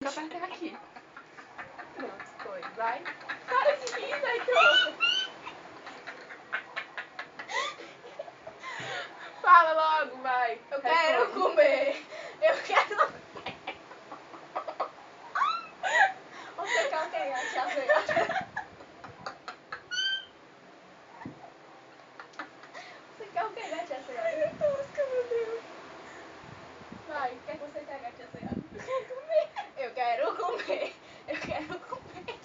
Pra apertar aqui. Pronto, foi. Vai. Para de rir, vai, trouxa. Fala logo, vai. Eu quero comer. Eu quero comer. Você quer o quê, gatinha? Você quer o quê, gatinha? Ai, tosca, meu Deus. Vai, o que é que você quer, gatinha? Eu quero comer. Eu quero comer.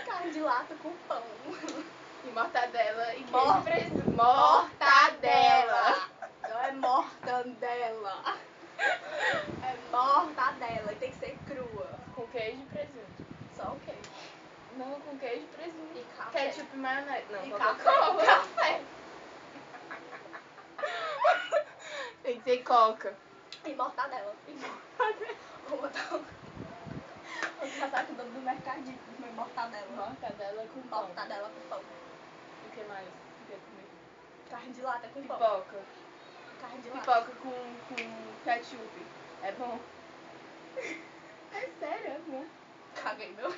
Carne de lata com pão. E mortadela e Mor- queijo de presunto. Mortadela. Não é mortandela. É mortadela e tem que ser crua. Com queijo e presunto. Só o queijo. Não, com queijo e presunto. E café. Ketchup e maionese. Não, E Coca-Cola. café. Tem que ser coca. E mortadela. Vou botar o casaco do mercadinho. Comer mortadela. Mortadela com pão. Mortadela com pão. O que mais você quer comer? Carne de lata com pão. Pipoca. Carne de lata. Pipoca com ketchup. É bom? É sério, é bom. Caguei meu.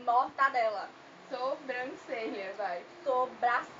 Mortadela. Sobrancelha, vai. Sobrancelha.